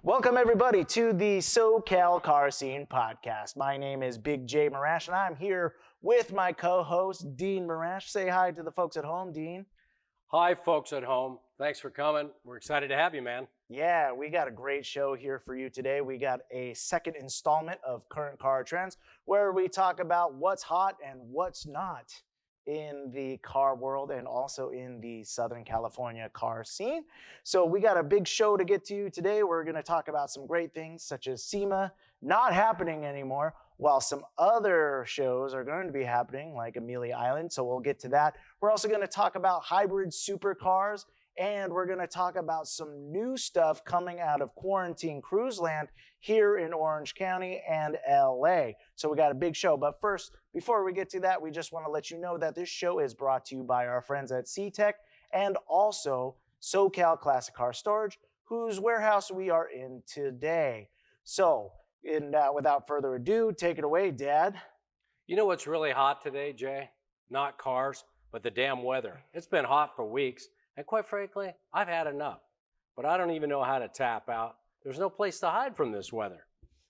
Welcome, everybody, to the SoCal Car Scene Podcast. My name is Big J Marash, and I'm here with my co-host, Dean Marash. Say hi to the folks at home, Dean. Hi, folks at home. Thanks for coming. We're excited to have you, man. Yeah, we got a great show here for you today. We got a second installment of Current Car Trends, where we talk about what's hot and what's not in the car world and also in the Southern California car scene. So we got a big show to get to today. We're going to talk about some great things such as SEMA not happening anymore, while some other shows are going to be happening like Amelia Island. So we'll get to that. We're also going to talk about hybrid supercars, and we're going to talk about some new stuff coming out of quarantine cruise land here in Orange County and LA. So we got a big show. But first, before we get to that, we just want to let you know that this show is brought to you by our friends at C-Tech and also SoCal Classic Car Storage, whose warehouse we are in today. So without further ado, take it away, Dad. You know what's really hot today, Jay? Not cars, but the damn weather. It's been hot for weeks, and quite frankly, I've had enough. But I don't even know how to tap out. There's no place to hide from this weather.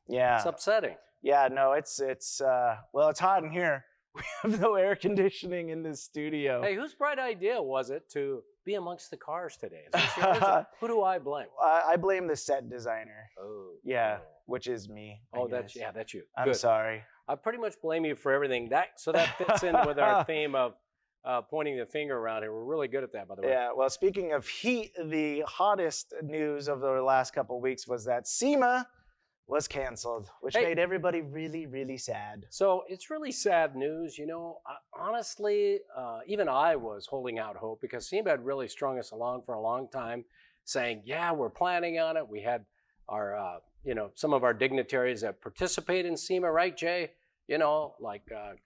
Yeah. It's upsetting. Yeah, no, it's hot in here. We have no air conditioning in this studio. Hey, whose bright idea was it to be amongst the cars today? Who do I blame? I blame the set designer. Oh. Yeah, which is me. That's you. I'm Good. Sorry. I pretty much blame you for everything. So that fits in with our theme of pointing the finger around here. We're really good at that, by the way. Yeah, well, speaking of heat, the hottest news of the last couple of weeks was that SEMA was canceled, which made everybody really, really sad. So it's really sad news. You know, honestly, even I was holding out hope because SEMA had really strung us along for a long time saying, yeah, we're planning on it. We had our, some of our dignitaries that participate in SEMA, right, Jay? You know, like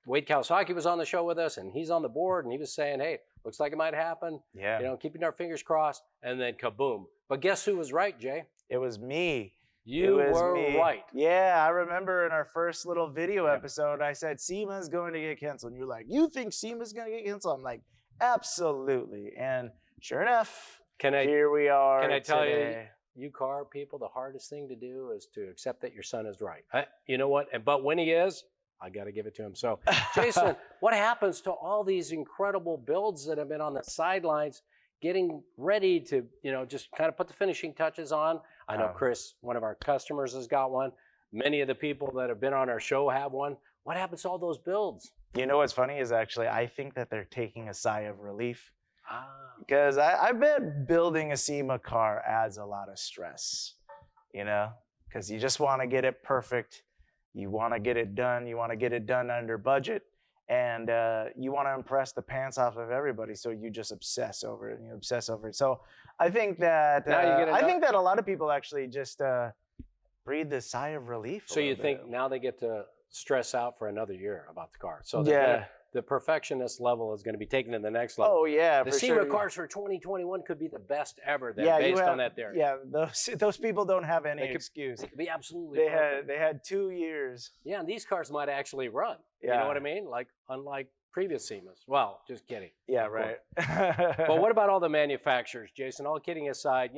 Wade Kawasaki was on the show with us, and he's on the board, and he was saying, hey, looks like it might happen. Yeah. You know, keeping our fingers crossed, and then kaboom. But guess who was right, Jay? It was me. You were right. Yeah, I remember in our first little video episode, I said, SEMA's going to get canceled. And you're like, you think SEMA's going to get canceled? I'm like, absolutely. And sure enough, here we are. Can I tell you car people, the hardest thing to do is to accept that your son is right. You know what? But when he is, I got to give it to him. So, Jason, what happens to all these incredible builds that have been on the sidelines getting ready to, just kind of put the finishing touches on? I know Chris, one of our customers, has got one. Many of the people that have been on our show have one. What happens to all those builds? You know what's funny is actually I think that they're taking a sigh of relief. Because I bet building a SEMA car adds a lot of stress, because you just want to get it perfect. You want to get it done. You want to get it done under budget. And you want to impress the pants off of everybody, so you just obsess over it and you obsess over it. So I think that a lot of people actually just breathe the sigh of relief. So you think now they get to stress out for another year about the car? So the perfectionist level is going to be taken to the next level. Oh yeah, the SEMA cars for 2021 could be the best ever. Based on that theory. Yeah, those people don't have any excuse. They could be absolutely. They had 2 years. Yeah, and these cars might actually run. Yeah. You know what I mean? Like unlike previous SEMAs. Well, just kidding. Yeah, right. But what about all the manufacturers, Jason? All kidding aside,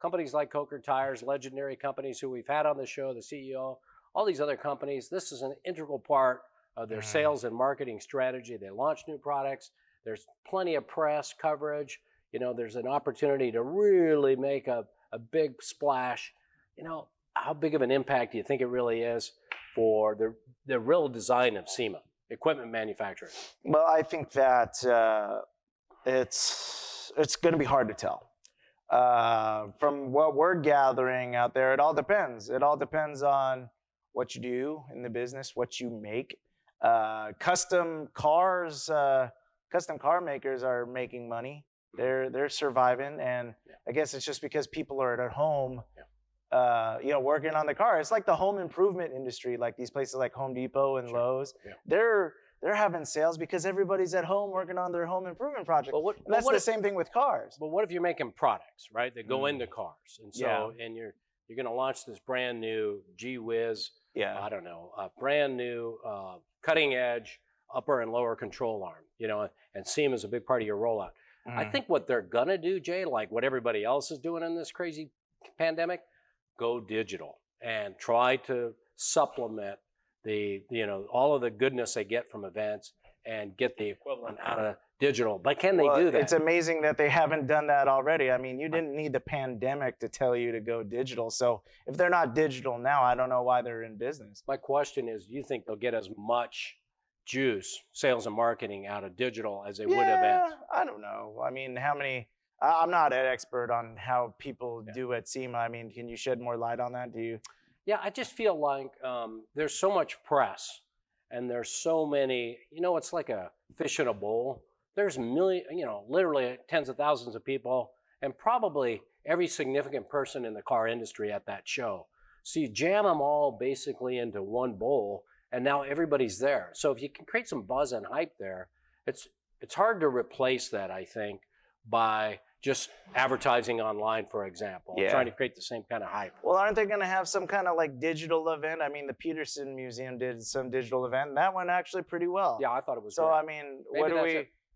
companies like Coker Tires, legendary companies who we've had on the show, the CEO, all these other companies. This is an integral part of their sales and marketing strategy. They launch new products. There's plenty of press coverage. There's an opportunity to really make a big splash. How big of an impact do you think it really is for the real design of SEMA, equipment manufacturing? Well, I think that it's going to be hard to tell. From what we're gathering out there, it all depends. It all depends on what you do in the business, what you make. Custom car makers are making money. They're surviving, and I guess it's just because people are at home, working on the car. It's like the home improvement industry, like these places like Home Depot and Lowe's. Yeah. They're having sales because everybody's at home working on their home improvement project. That's the same thing with cars. But what if you're making products, right, that go into cars, and and you're going to launch this brand new G-Whiz. Yeah. I don't know, a brand new cutting edge upper and lower control arm, and SEMA is a big part of your rollout. I think what they're going to do, Jay, like what everybody else is doing in this crazy pandemic, go digital and try to supplement all of the goodness they get from events and get the equivalent out of digital. But can they do that? It's amazing that they haven't done that already. I mean, you didn't need the pandemic to tell you to go digital. So if they're not digital now, I don't know why they're in business. My question is, do you think they'll get as much juice, sales and marketing out of digital as they would events? I don't know. I mean, I'm not an expert on how people do at SEMA. I mean, can you shed more light on that? Do you? Yeah, I just feel like there's so much press and there's so many, it's like a fish in a bowl. There's literally tens of thousands of people and probably every significant person in the car industry at that show. So you jam them all basically into one bowl and now everybody's there. So if you can create some buzz and hype there, it's hard to replace that, I think, by just advertising online, for example, trying to create the same kind of hype. Well, aren't they going to have some kind of like digital event? I mean, the Peterson Museum did some digital event, and that went actually pretty well. Yeah, I thought it was so great. I mean, what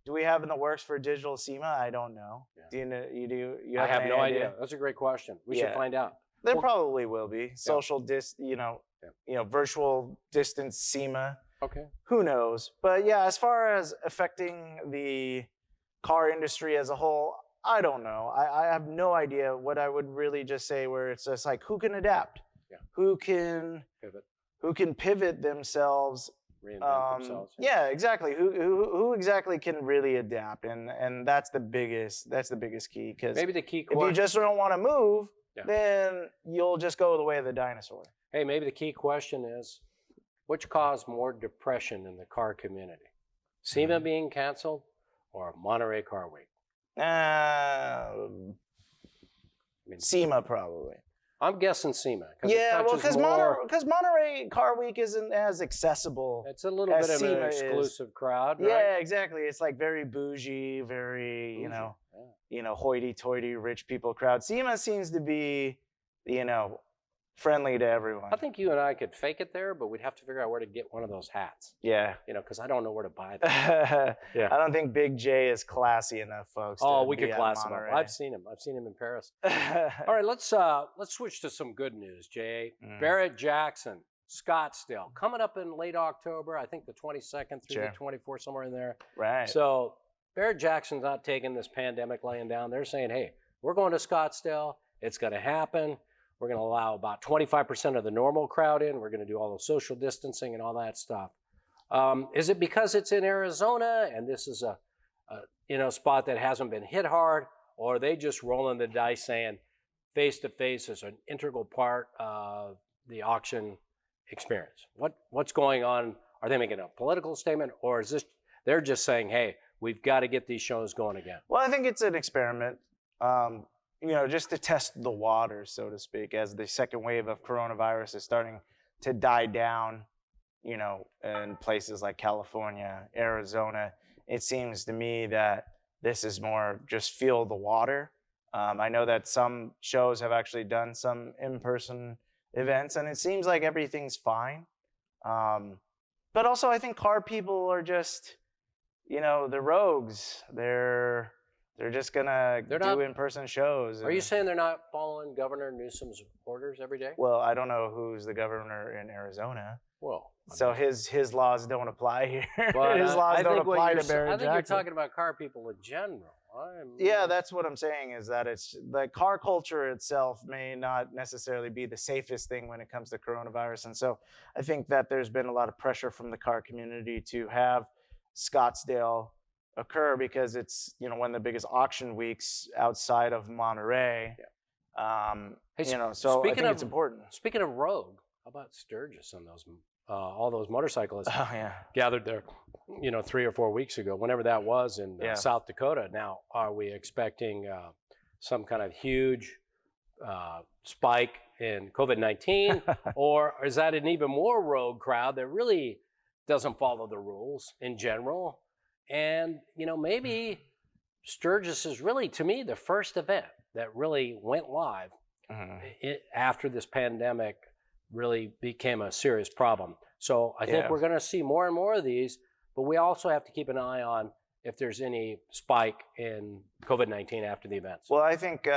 do we have in the works for digital SEMA? I don't know. Yeah. Do you know? You have I have no idea. That's a great question. We should find out. There probably will be social virtual distance SEMA. Okay. Who knows? But yeah, as far as affecting the car industry as a whole, I don't know. I have no idea. What I would really just say, where it's just like, who can adapt? Yeah. Who can pivot themselves? Reinvent themselves. Yeah, exactly. Who exactly can really adapt? And that's the biggest key. Because maybe the key if you just don't want to move, then you'll just go the way of the dinosaur. Hey, maybe the key question is, which caused more depression in the car community? SEMA being canceled or Monterey Car Week? SEMA probably. I'm guessing SEMA. Yeah, well, because Monterey Car Week isn't as accessible. It's a little bit of an exclusive crowd, right? Yeah, exactly. It's like very bougie, very hoity-toity rich people crowd. SEMA seems to be, friendly to everyone. I think you and I could fake it there, but we'd have to figure out where to get one of those hats. Yeah. Because I don't know where to buy them. Yeah. I don't think Big J is classy enough, folks. Oh, we could class him up. I've seen him. I've seen him in Paris. All right, let's switch to some good news, Jay. Barrett Jackson, Scottsdale, coming up in late October. I think the 22nd through the 24th, somewhere in there. Right. So Barrett Jackson's not taking this pandemic laying down. They're saying, hey, we're going to Scottsdale. It's going to happen. We're going to allow about 25% of the normal crowd in. We're going to do all the social distancing and all that stuff. Is it because it's in Arizona and this is a spot that hasn't been hit hard, or are they just rolling the dice saying face-to-face is an integral part of the auction experience? What's going on? Are they making a political statement, or is this they're just saying, hey, we've got to get these shows going again? Well, I think it's an experiment. Just to test the waters, so to speak, as the second wave of coronavirus is starting to die down, in places like California, Arizona. It seems to me that this is more just feel the water. I know that some shows have actually done some in-person events, and it seems like everything's fine. But also, I think car people are just, the rogues. They're just gonna do in-person shows. Are you saying they're not following Governor Newsom's orders every day? Well, I don't know who's the governor in Arizona. Well, so his laws don't apply here. His laws don't apply to Barrett Jackson. I think you're talking about car people in general. Yeah, that's what I'm saying, is that it's the car culture itself may not necessarily be the safest thing when it comes to coronavirus. And so I think that there's been a lot of pressure from the car community to have Scottsdale occur, because it's one of the biggest auction weeks outside of Monterey. So I think it's important. Speaking of rogue, how about Sturgis and those all those motorcyclists gathered there 3 or 4 weeks ago, whenever that was, in South Dakota. Now, are we expecting some kind of huge spike in COVID-19, or is that an even more rogue crowd that really doesn't follow the rules in general? And, maybe Sturgis is really, to me, the first event that really went live after this pandemic really became a serious problem. So I think we're going to see more and more of these, but we also have to keep an eye on if there's any spike in COVID-19 after the events. Well, I think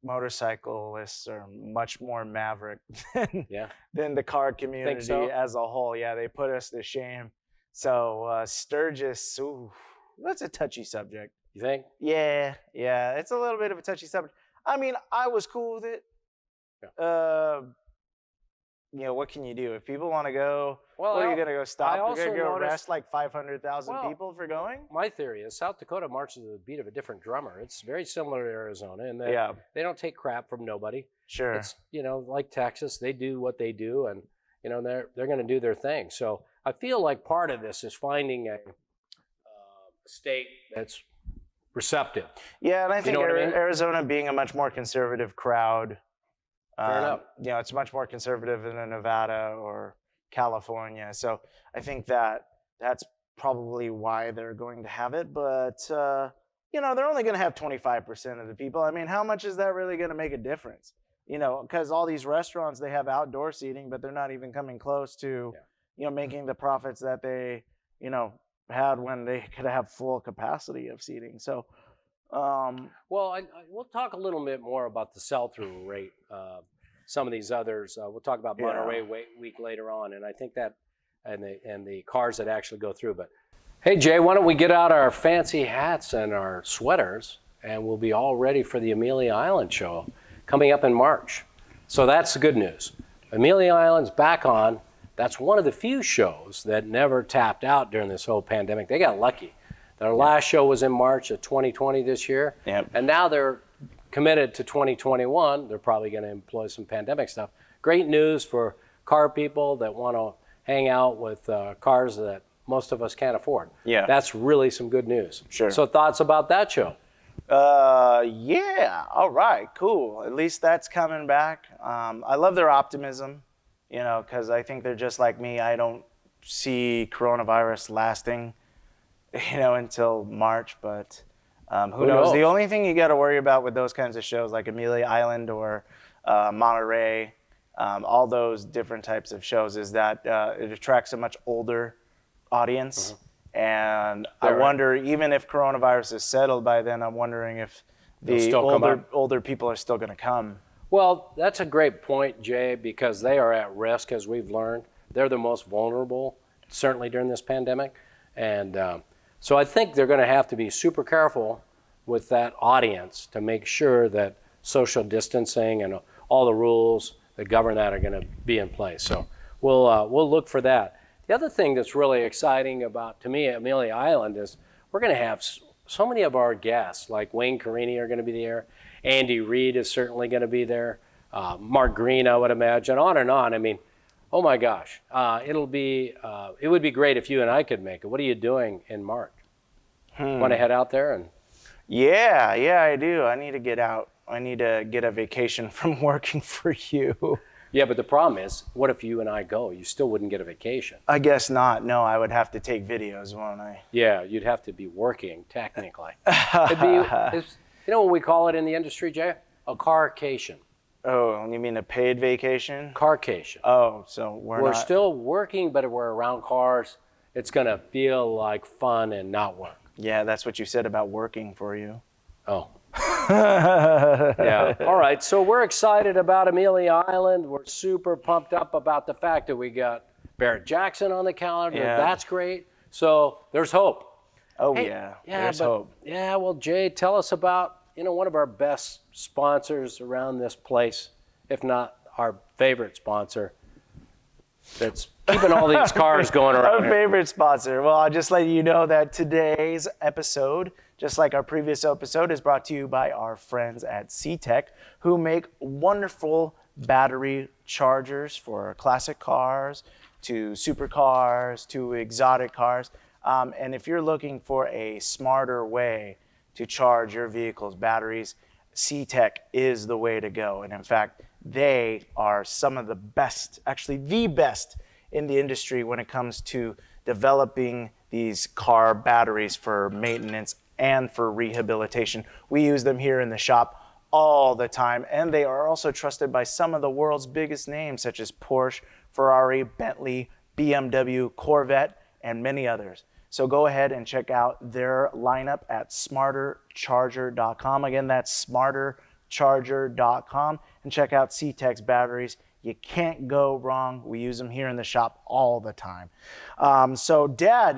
motorcyclists are much more maverick than, Yeah. than the car Think community so? as a whole. Yeah, they put us to shame. So Sturgis, ooh, that's a touchy subject. You think? Yeah, yeah, it's a little bit of a touchy subject. I mean, I was cool with it. Yeah. What can you do? If people want to go, Well, what are you going to go stop? You're also going to go noticed, arrest like 500,000 well, people for going? my theory is South Dakota marches to the beat of a different drummer. It's very similar to Arizona in that Yeah, they don't take crap from nobody. sure. It's, like Texas, they do what they do, and they're going to do their thing. So I feel like part of this is finding a state that's receptive. Yeah, and I think know what I mean? Arizona being a much more conservative crowd, Fair enough. it's much more conservative than a Nevada or California. So I think that's probably why they're going to have it. But they're only going to have 25% of the people. I mean, how much is that really going to make a difference? Because all these restaurants, they have outdoor seating, but they're not even coming close to, making the profits that they, had when they could have full capacity of seating. So, Well, we'll talk a little bit more about the sell-through rate. Some of these others, we'll talk about Monterey Week later on, and I think that, and the cars that actually go through. But hey, Jay, why don't we get out our fancy hats and our sweaters, and we'll be all ready for the Amelia Island show coming up in March. So that's the good news. Amelia Island's back on. That's one of the few shows that never tapped out during this whole pandemic. They got lucky. Their last show was in March of 2020 this year, and now they're committed to 2021. They're probably going to employ some pandemic stuff. Great news for car people that want to hang out with cars that most of us can't afford. Yeah. That's really some good news. Sure. So thoughts about that show? Yeah. All right. Cool. At least that's coming back. I love their optimism, because I think they're just like me. I don't see coronavirus lasting, until March, but who knows? The only thing you got to worry about with those kinds of shows like Amelia Island or Monterey, all those different types of shows, is that it attracts a much older audience. And I wonder, even if coronavirus is settled by then, I'm wondering if the older people are still going to come. Well, that's a great point, Jay, because they are at risk, as we've learned. They're the most vulnerable, certainly during this pandemic. And so I think they're going to have to be super careful with that audience to make sure that social distancing and all the rules that govern that are going to be in place. So we'll look for that. The other thing that's really exciting about, to me, Amelia Island is we're going to have so many of our guests, like Wayne Carini are going to be there. Andy Reid is certainly going to be there. Mark Green, I would imagine, on and on. I mean, oh my gosh, it would be great if you and I could make it. What are you doing in March? Want to head out there? And Yeah, I do. I need to get out. I need to get a vacation from working for you. Yeah, but the problem is, what if you and I go? You still wouldn't get a vacation. I guess not. No, I would have to take videos, won't I? Yeah, you'd have to be working, technically. You know what we call it in the industry, Jay? A carcation. Oh, you mean a paid vacation? Carcation. Oh, so we're not... still working, but we're around cars. It's going to feel like fun and not work. Yeah, that's what you said about working for you. Oh. Yeah. All right. So we're excited about Amelia Island. We're super pumped up about the fact that we got Barrett Jackson on the calendar. Yeah. That's great. So there's hope. Oh, Hey, yeah. There's hope. Yeah. Well, Jay, tell us about, one of our best sponsors around this place, if not our favorite sponsor, that's keeping all these cars going around. Our favorite sponsor. Well, I'll just let you know that today's episode, just like our previous episode, is brought to you by our friends at C-Tech, who make wonderful battery chargers for classic cars, to supercars, to exotic cars. And if you're looking for a smarter way to charge your vehicle's batteries, C-Tech is the way to go. And in fact, they are some of the best, actually the best in the industry when it comes to developing these car batteries for maintenance and for rehabilitation. We use them here in the shop all the time, and they are also trusted by some of the world's biggest names, such as Porsche, Ferrari, Bentley, BMW, Corvette, and many others. So go ahead and check out their lineup at smartercharger.com. Again, that's fastcharger.com and check out C-Tex batteries. You can't go wrong. We use them here in the shop all the time. So, Dad,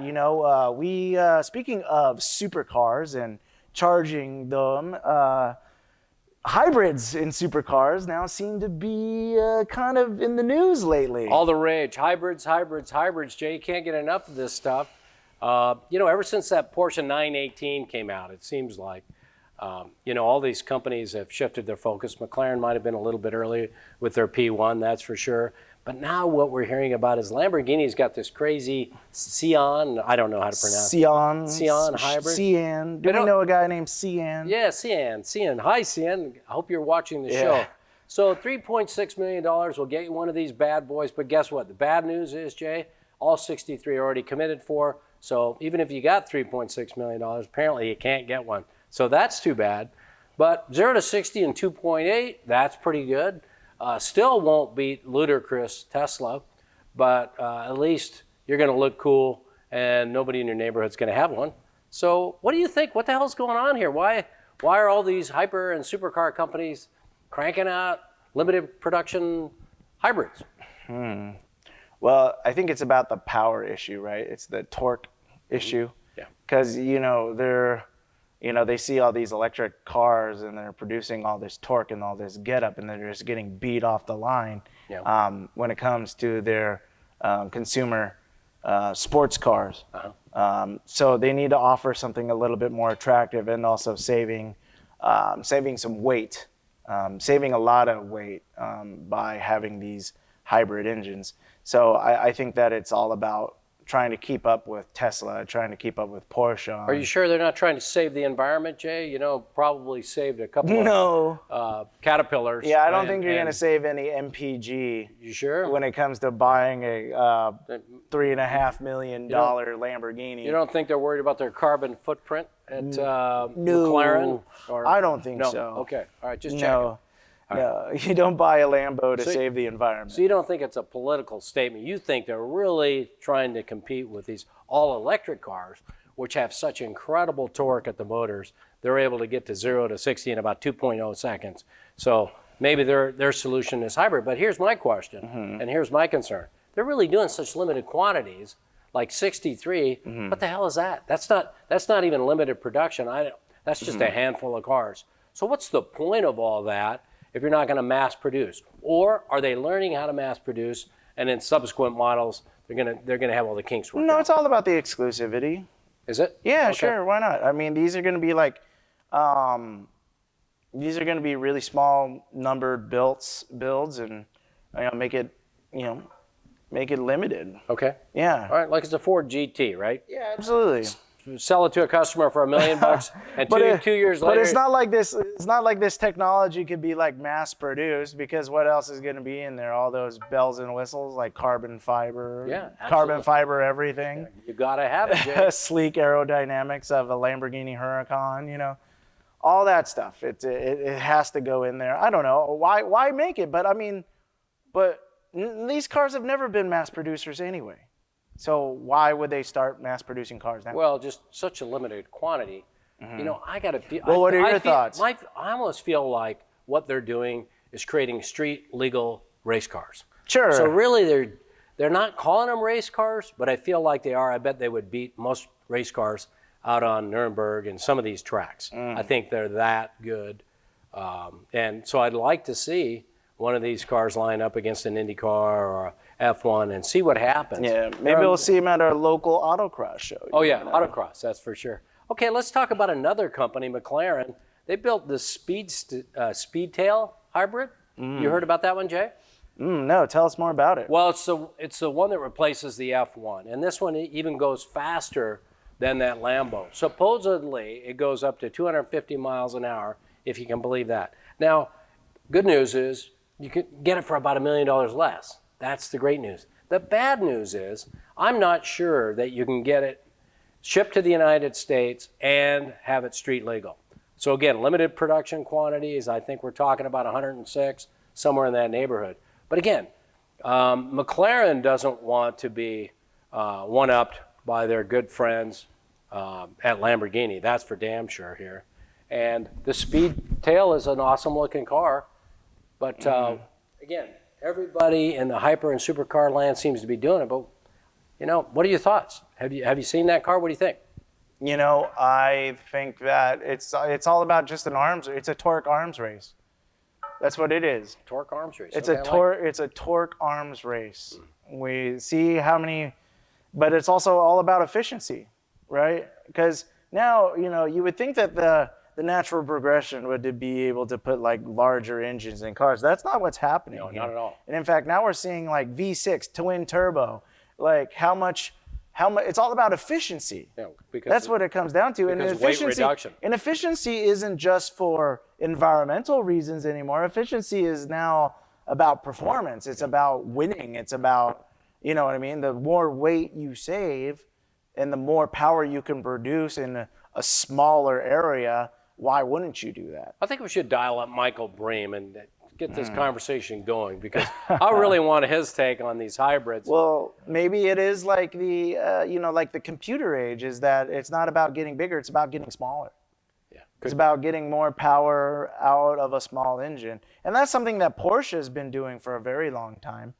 speaking of supercars and charging them, hybrids in supercars now seem to be kind of in the news lately. All the rage. Hybrids, hybrids, hybrids. Jay, you can't get enough of this stuff. Ever since that Porsche 918 came out, it seems like, all these companies have shifted their focus. McLaren might have been a little bit early with their P1, that's for sure. But now what we're hearing about is Lamborghini's got this crazy Cian, I don't know how to pronounce it. Cian hybrid. Cian. Do we know a guy named Cian? Yeah, Cian. Hi, Cian. I hope you're watching the show. So $3.6 million will get you one of these bad boys. But guess what? The bad news is, Jay, all 63 are already committed for. So even if you got $3.6 million, apparently you can't get one. So that's too bad. But 0 to 60 in 2.8, that's pretty good. Still won't beat ludicrous Tesla, but at least you're going to look cool and nobody in your neighborhood's going to have one. So what do you think? What the hell's going on here? Why are all these hyper and supercar companies cranking out limited production hybrids? Well, I think it's about the power issue, right? It's the torque issue. Yeah. Because, they see all these electric cars and they're producing all this torque and all this getup and they're just getting beat off the line when it comes to their consumer sports cars. So they need to offer something a little bit more attractive and also saving some weight, saving a lot of weight by having these hybrid engines. So I think that it's all about trying to keep up with Tesla, trying to keep up with Porsche. Are you sure they're not trying to save the environment, Jay? Probably saved a couple of Caterpillars. Yeah, I don't think you're going to save any MPG. You sure? When it comes to buying a $3.5 million Lamborghini. You don't think they're worried about their carbon footprint at McLaren? I don't think so. Okay, all right, just checking. No, you don't buy a Lambo to save the environment. So you don't think it's a political statement. You think they're really trying to compete with these all-electric cars, which have such incredible torque at the motors. They're able to get to 0 to 60 in about 2.0 seconds. So maybe their solution is hybrid. But here's my question, and here's my concern. They're really doing such limited quantities, like 63. What the hell is that? That's not even limited production. That's just a handful of cars. So what's the point of all that if you're not going to mass produce? Or are they learning how to mass produce and in subsequent models they're gonna have all the kinks worked out? No, it's all about the exclusivity. Is it? Yeah, okay. Sure, why not? I mean, these are going to be like really small numbered builds and make it limited. Okay. Yeah. All right, like it's a Ford GT, right? Yeah, absolutely. Sell it to a customer for $1 million, and two years later. But it's not like this. It's not like this technology could be like mass produced, because what else is going to be in there? All those bells and whistles, like carbon fiber. Yeah, absolutely. Carbon fiber everything. You gotta have it, Jay. Sleek aerodynamics of a Lamborghini Huracan. All that stuff. It has to go in there. I don't know why make it, but these cars have never been mass producers anyway. So why would they start mass producing cars now? Well, just such a limited quantity. I got to feel. Well, what are your thoughts? I almost feel like what they're doing is creating street legal race cars. Sure. So really, they're not calling them race cars, but I feel like they are. I bet they would beat most race cars out on Nuremberg and some of these tracks. I think they're that good, and so I'd like to see one of these cars line up against an IndyCar or a F1 and see what happens. Yeah, maybe we'll see him at our local autocross show. Oh yeah, autocross, that's for sure. Okay, let's talk about another company, McLaren. They built the Speedtail hybrid. You heard about that one, Jay? No, tell us more about it. Well, it's the one that replaces the F1, and this one even goes faster than that Lambo. Supposedly, it goes up to 250 miles an hour, if you can believe that. Now, good news is you can get it for about $1 million less. That's the great news. The bad news is I'm not sure that you can get it shipped to the United States and have it street legal. So again, limited production quantities. I think we're talking about 106, somewhere in that neighborhood. But again, McLaren doesn't want to be one-upped by their good friends at Lamborghini. That's for damn sure here. And the Speed Tail is an awesome looking car. But again, everybody in the hyper and supercar land seems to be doing it. But, what are your thoughts? Have you seen that car? What do you think? I think that it's all about just it's a torque arms race. That's what it is. Torque arms race. It's a torque arms race. We see how many, but it's also all about efficiency, right? Because now, you would think that the natural progression would be able to put like larger engines in cars. That's not what's happening. No, here. not at all. And in fact, now we're seeing like V6 twin turbo, like how much. It's all about efficiency. Yeah, because that's what it comes down to. And weight reduction. And efficiency isn't just for environmental reasons anymore. Efficiency is now about performance. It's about winning. It's about, you know what I mean? The more weight you save and the more power you can produce in a smaller area, why wouldn't you do that? I think we should dial up Michael Bream and get this conversation going, because I really want his take on these hybrids. Well, maybe it is like like the computer age, is that it's not about getting bigger, it's about getting smaller. Yeah. It's about getting more power out of a small engine. And that's something that Porsche has been doing for a very long time,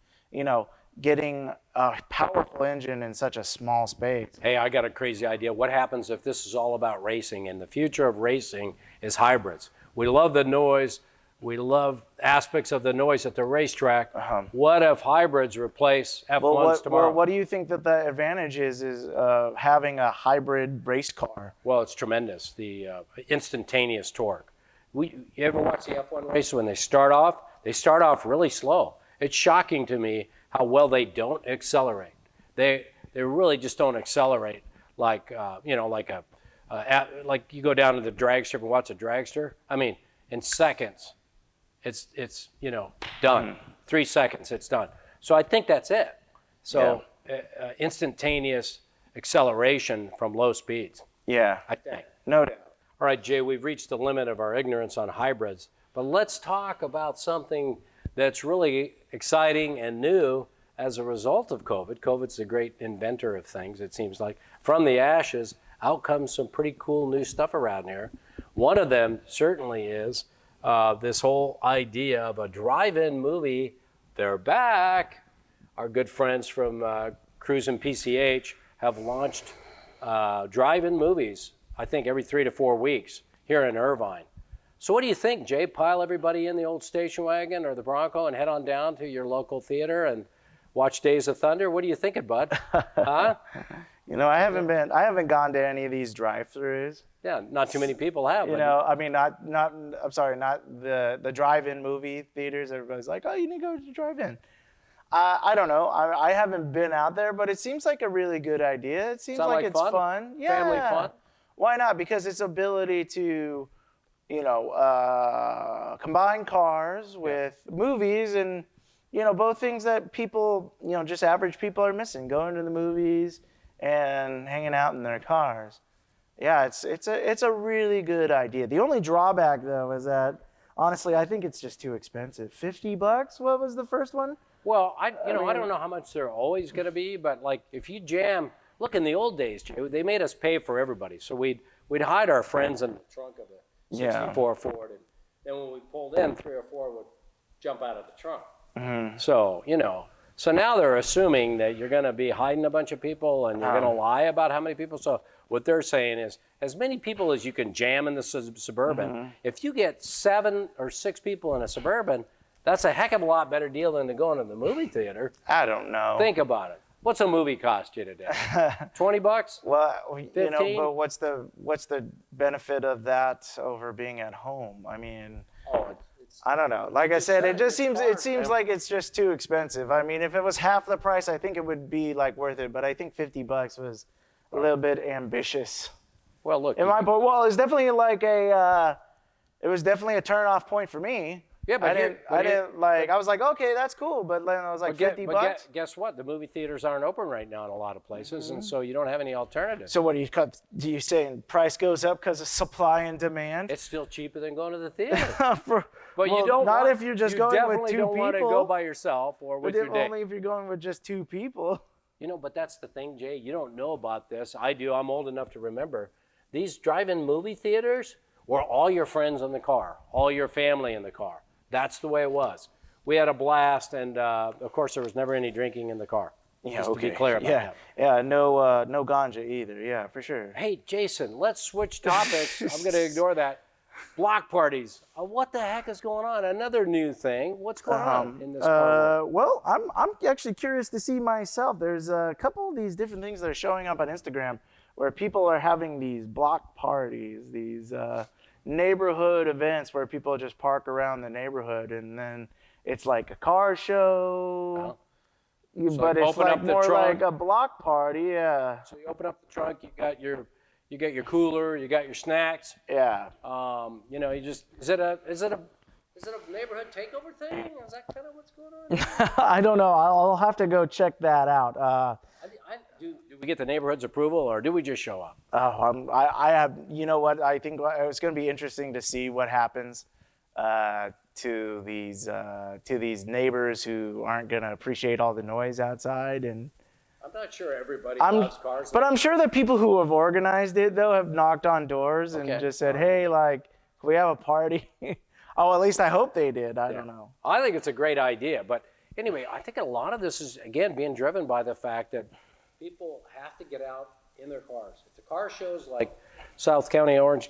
getting a powerful engine in such a small space. Hey, I got a crazy idea. What happens if this is all about racing, and the future of racing is hybrids? We love the noise. We love aspects of the noise at the racetrack. What if hybrids replace F1s tomorrow? Well, what do you think that the advantage is having a hybrid race car? Well, it's tremendous, the instantaneous torque. You ever watch the F1 race when they start off? They start off really slow. It's shocking to me how well they don't accelerate. They really just don't accelerate like like you go down to the dragster and watch a dragster. I mean, in seconds. It's done. 3 seconds, it's done. So I think that's it. So instantaneous acceleration from low speeds. Yeah, I think. No doubt. All right, Jay, we've reached the limit of our ignorance on hybrids, but let's talk about something that's really exciting and new as a result of COVID. COVID's the great inventor of things, it seems like. From the ashes, out comes some pretty cool new stuff around here. One of them certainly is this whole idea of a drive-in movie. They're back. Our good friends from Cruise and PCH have launched drive-in movies, I think every 3 to 4 weeks here in Irvine. So what do you think, Jay? Pile everybody in the old station wagon or the Bronco and head on down to your local theater and watch Days of Thunder? What are you thinking, bud? Huh? I haven't gone to any of these drive-throughs. Yeah, not too many people have. I'm sorry, not the drive-in movie theaters. Everybody's like, oh, you need to go to drive-in. I don't know. I haven't been out there, but it seems like a really good idea. It seems like it's fun. Yeah. Family fun? Why not? Because its ability to, combine cars with movies and, both things that people, just average people are missing, going to the movies and hanging out in their cars. Yeah, it's a really good idea. The only drawback, though, is that, honestly, I think it's just too expensive. $50? What was the first one? Well, I don't know how much they're always going to be, but like if you jam, look, in the old days, Jay, they made us pay for everybody. So we'd hide our friends in the trunk of the 64 Ford, and then when we pulled in, 3 or 4 would jump out of the trunk. Mm-hmm. So so now they're assuming that you're going to be hiding a bunch of people and you're going to lie about how many people. So what they're saying is, as many people as you can jam in the Suburban. Mm-hmm. If you get 7 or 6 people in a Suburban, that's a heck of a lot better deal than to go into the movie theater. I don't know. Think about it. What's a movie cost you today? $20? Well, 15? But what's the benefit of that over being at home? I mean, I don't know. Like I said, it seems like it's just too expensive. I mean, if it was half the price, I think it would be like worth it. But I think $50 was a little bit ambitious. Well, look. It's definitely it was definitely a turn-off point for me. Yeah, but I was like, okay, that's cool, but then I was like, $50. Guess what? The movie theaters aren't open right now in a lot of places, and so you don't have any alternatives. So what do you saying? Price goes up because of supply and demand? It's still cheaper than going to the theater. If you're just going with 2 people. You definitely don't want to go by yourself or with your date. Only if you're going with just 2 people. But that's the thing, Jay. You don't know about this. I do. I'm old enough to remember. These drive-in movie theaters were all your friends in the car, all your family in the car. That's the way it was. We had a blast, and of course, there was never any drinking in the car. Yeah, just okay. to be clear about that. Yeah, no ganja either. Yeah, for sure. Hey, Jason, let's switch topics. I'm going to ignore that. Block parties. What the heck is going on? Another new thing. What's going on in this car world? Well, I'm actually curious to see myself. There's a couple of these different things that are showing up on Instagram where people are having these block parties, these neighborhood events where people just park around the neighborhood, and then it's like a car show. So but it's like more like a block party, yeah. So you open up the trunk, you got your cooler, you got your snacks. Yeah. You know, you just is it a neighborhood takeover thing? Is that kind of what's going on? I don't know. I'll have to go check that out. Do we get the neighborhood's approval, or do we just show up? I have. You know what? I think it's going to be interesting to see what happens to these neighbors who aren't going to appreciate all the noise outside. And I'm not sure everybody loves cars. But I'm sure that people who have organized it, though, have knocked on doors and just said, hey, like, can we have a party? Oh, at least I hope they did. I don't know. I think it's a great idea. But anyway, I think a lot of this is, again, being driven by the fact that people have to get out in their cars. If the car shows like South County, Orange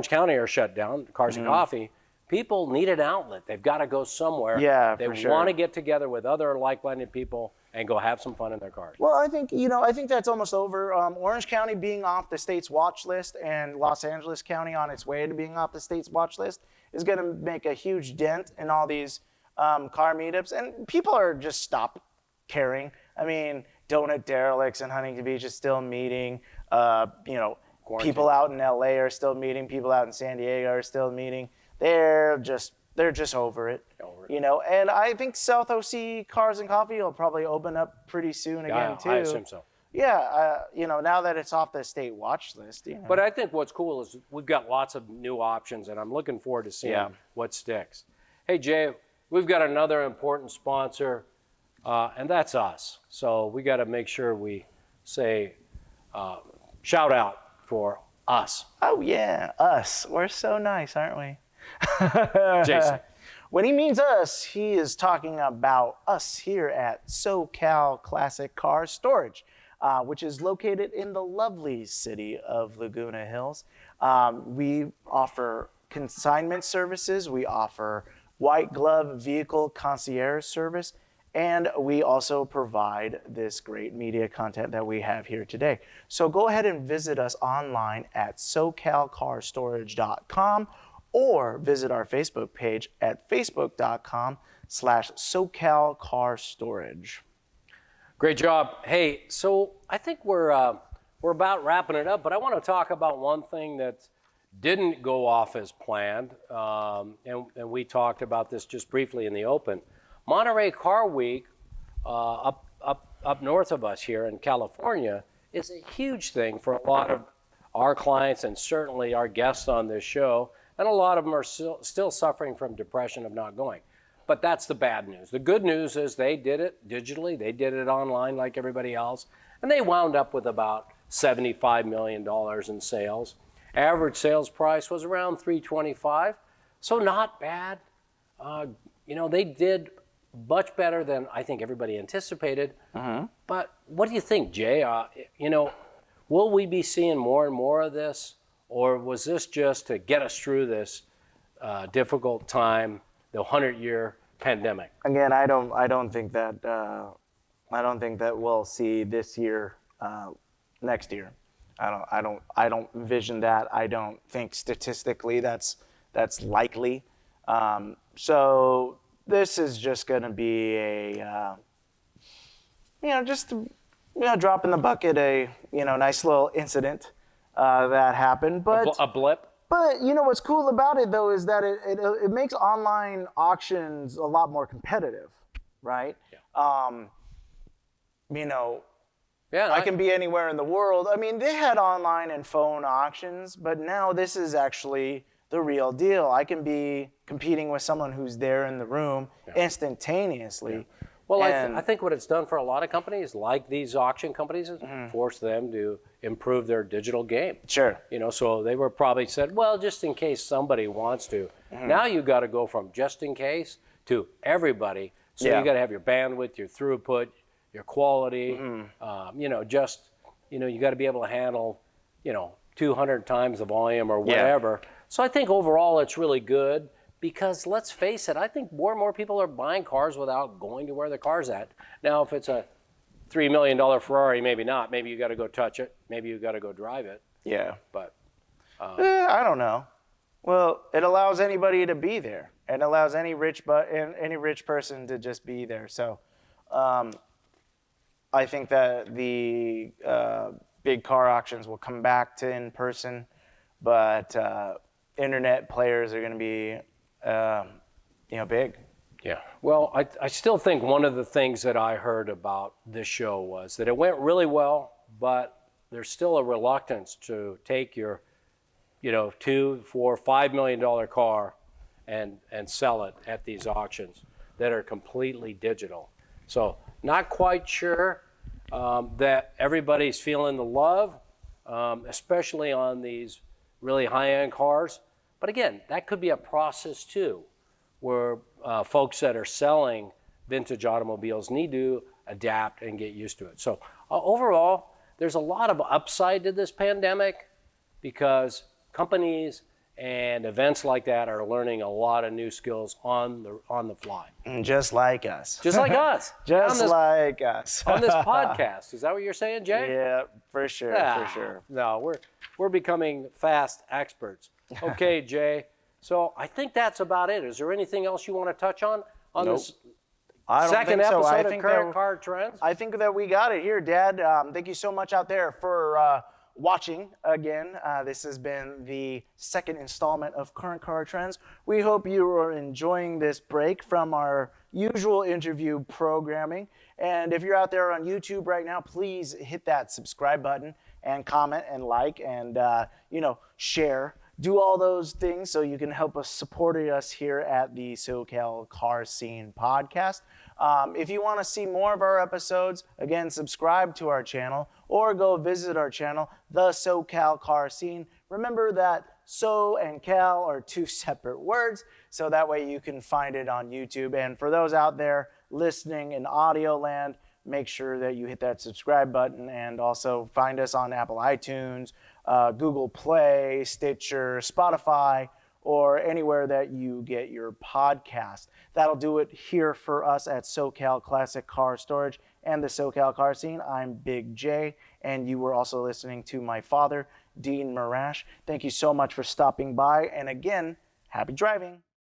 County are shut down, Cars and Coffee, people need an outlet. They've got to go somewhere. Yeah, they for sure. want to get together with other like-minded people and go have some fun in their cars. Well, I think that's almost over. Orange County being off the state's watch list and Los Angeles County on its way to being off the state's watch list is going to make a huge dent in all these car meetups. And people are just stopped caring. I mean, donut derelicts in Huntington Beach is still meeting. People out in LA are still meeting. People out in San Diego are still meeting. They're just over it. You know, and I think South OC Cars and Coffee will probably open up pretty soon again too. I assume so. Yeah, now that it's off the state watch list. But I think what's cool is we've got lots of new options, and I'm looking forward to seeing what sticks. Hey, Jay, we've got another important sponsor, and that's us. So we got to make sure we say shout out for us. Oh, yeah, us. We're so nice, aren't we? Jason. When he means us, he is talking about us here at SoCal Classic Car Storage, which is located in the lovely city of Laguna Hills. We offer consignment services. We offer white glove vehicle concierge service. And we also provide this great media content that we have here today. So go ahead and visit us online at SoCalCarStorage.com or visit our Facebook page at Facebook.com/SoCalCarStorage. Great job. Hey, so I think we're about wrapping it up, but I want to talk about one thing that didn't go off as planned, and we talked about this just briefly in the open. Monterey Car Week up north of us here in California is a huge thing for a lot of our clients and certainly our guests on this show, and a lot of them are still suffering from depression of not going. But that's the bad news. The good news is they did it digitally, they did it online like everybody else, and they wound up with about $75 million in sales. Average sales price was around $325, so not bad. They did much better than I think everybody anticipated. But what do you think, Jay? Will we be seeing more and more of this, or was this just to get us through this difficult time, the 100-year pandemic? Again, I don't think that we'll see this year, next year. I don't envision that. I don't think statistically that's likely. So this is just going to be a drop in the bucket, a nice little incident that happened. But a blip. But what's cool about it though is that it makes online auctions a lot more competitive, right? Yeah. I can be anywhere in the world. I mean, they had online and phone auctions, but now this is actually the real deal. I can be competing with someone who's there in the room instantaneously. Well, I think what it's done for a lot of companies, like these auction companies, is force them to improve their digital game. Sure. So they were probably said, well, just in case somebody wants to. Now you got to go from just in case to everybody. So you got to have your bandwidth, your throughput, your quality. You got to be able to handle, 200 times the volume or whatever. So I think overall it's really good because let's face it, I think more and more people are buying cars without going to where the car's at. Now, if it's a $3 million Ferrari, maybe not. Maybe you got to go touch it. Maybe you got to go drive it. Yeah. But I don't know. Well, it allows anybody to be there. It allows any rich person to just be there. So I think that the big car auctions will come back to in person, but internet players are going to be, big. Yeah. Well, I still think one of the things that I heard about this show was that it went really well, but there's still a reluctance to take your, $2, $4, $5 million car and sell it at these auctions that are completely digital. So not quite sure that everybody's feeling the love, especially on these really high-end cars. But again, that could be a process too, where folks that are selling vintage automobiles need to adapt and get used to it. So overall, there's a lot of upside to this pandemic because companies and events like that are learning a lot of new skills on the fly. Just like us. Just like us. Like us. On this podcast. Is that what you're saying, Jay? Yeah, for sure, for sure. No, we're becoming fast experts. Okay, Jay. So I think that's about it. Is there anything else you want to touch on this second episode of Current Car Trends? I think that we got it here, Dad. Thank you so much out there for watching again. This has been the second installment of Current Car Trends. We hope you are enjoying this break from our usual interview programming. And if you're out there on YouTube right now, please hit that subscribe button and comment and like and share. Do all those things so you can help us support us here at the SoCal Car Scene Podcast. If you want to see more of our episodes, again, subscribe to our channel or go visit our channel, The SoCal Car Scene. Remember that So and Cal are two separate words, so that way you can find it on YouTube. And for those out there listening in audio land, make sure that you hit that subscribe button and also find us on Apple iTunes, Google Play, Stitcher, Spotify, or anywhere that you get your podcast. That'll do it here for us at SoCal Classic Car Storage and the SoCal Car Scene. I'm Big J, and you were also listening to my father, Dean Marash. Thank you so much for stopping by, and again, happy driving.